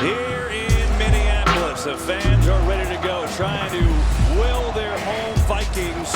Here in Minneapolis, the fans are ready to go, trying to will their home Vikings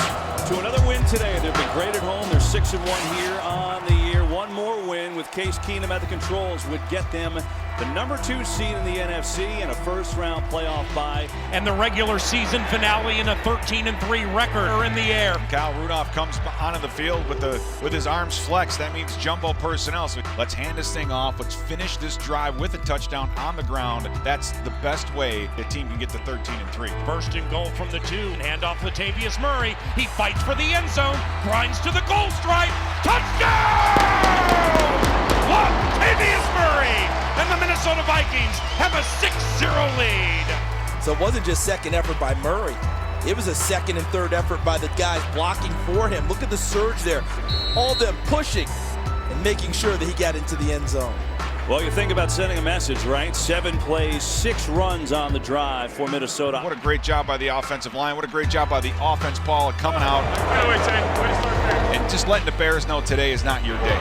to another win today. They've been great at home. They're 6-1 here on the year. One more win with Case Keenum at the controls would get them the #2 seed in the NFC and a first-round playoff bye. And the regular season finale and a 13-3 record are in the air. Kyle Rudolph comes onto the field with his arms flexed. That means jumbo personnel. So let's hand this thing off. Let's finish this drive with a touchdown on the ground. That's the best way the team can get to 13-3. First and goal from the 2. Handoff Latavius Murray. He fights for the end zone. Grinds to the goal stripe. Touchdown! Latavius Murray! And the Minnesota Vikings have a 6-0 lead. So it wasn't just second effort by Murray. It was a second and third effort by the guys blocking for him. Look at the surge there. All of them pushing and making sure that he got into the end zone. Well, you think about sending a message, right? 7 plays, 6 runs on the drive for Minnesota. What a great job by the offensive line. What a great job by the offense, Paul, coming out. And just letting the Bears know today is not your day.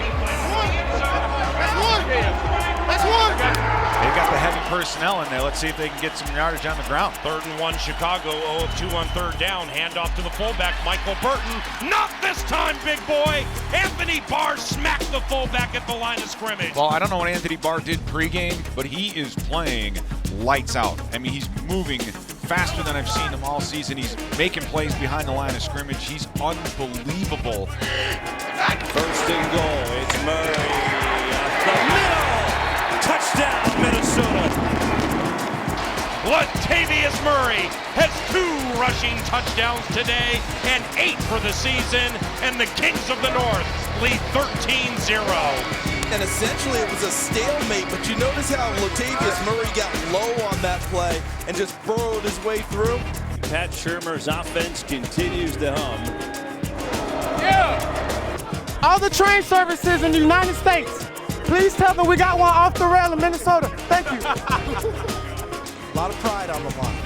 That's one. They've got the heavy personnel in there. Let's see if they can get some yardage on the ground. 3rd and 1 Chicago, 0 of 2 on 3rd down. Handoff to the fullback, Michael Burton. Not this time, big boy. Anthony Barr smacked the fullback at the line of scrimmage. Well, I don't know what Anthony Barr did pregame, but he is playing lights out. I mean, he's moving faster than I've seen him all season. He's making plays behind the line of scrimmage. He's unbelievable. 1st and goal. It's Murray. The middle. Touchdown, Minnesota. Latavius Murray has 2 rushing touchdowns today and 8 for the season, and the Kings of the North lead 13-0. And essentially it was a stalemate, but you notice how Latavius Murray got low on that play and just burrowed his way through. Pat Shurmur's offense continues to hum. Yeah! All the train services in the United States, please tell them we got one off the rail in Minnesota. Thank you. A lot of pride on the line.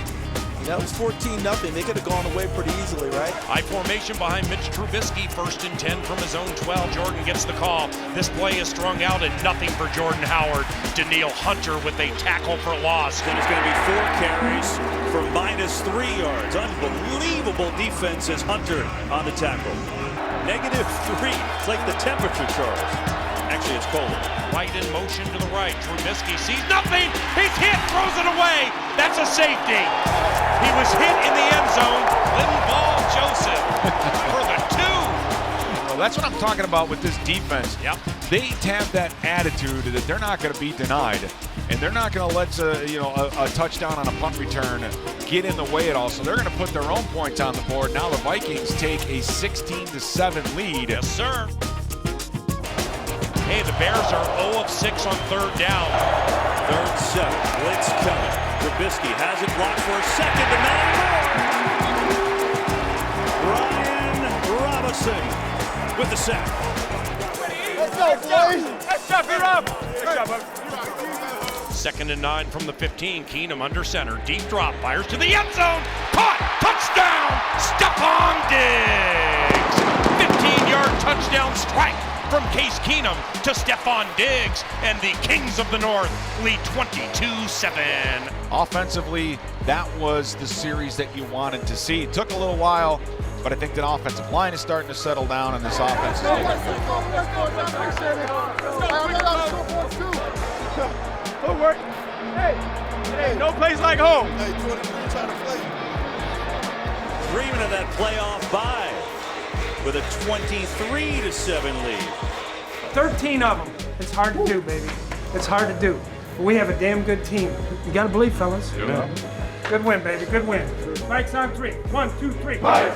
That was 14-0. They could have gone away pretty easily, right? High formation behind Mitch Trubisky. 1st and 10 from his own 12. Jordan gets the call. This play is strung out and nothing for Jordan Howard. Danielle Hunter with a tackle for loss. And it's going to be 4 carries for -3 yards. Unbelievable defense as Hunter on the tackle. -3. It's like the temperature, Charles. Actually, it's colder. Right in motion to the right. Trubisky sees nothing. He's hit, throws it away. That's a safety. He was hit in the end zone. Linval Joseph for the 2. Well, that's what I'm talking about with this defense. Yep. They have that attitude that they're not going to be denied, and they're not going to let a touchdown on a punt return get in the way at all. So they're going to put their own points on the board. Now the Vikings take a 16-7 lead. Yes, sir. Hey, the Bears are 0 of 6 on 3rd down. 3rd set. Blitz coming. Trubisky has it blocked for a second. To Ryan Robinson with the sack. Let's go, boys. Let's chop it up. 2nd and 9 from the 15. Keenum under center. Deep drop. Fires to the end zone. Caught. Touchdown. Stephon Diggs. 15-yard touchdown strike from Case Keenum to Stephon Diggs, and the Kings of the North lead 22-7. Offensively, that was the series that you wanted to see. It took a little while, but I think that offensive line is starting to settle down, and this offense is getting Footwork. Hey, no place like home. Hey, 23 trying to play. Dreaming of that playoff bye with a 23-7 lead. 13 of them. It's hard to do, baby. It's hard to do. But we have a damn good team. You gotta believe, fellas. Yeah. Good win, baby. Good win. Vikes on 3. 1, 2, 3. Vikes.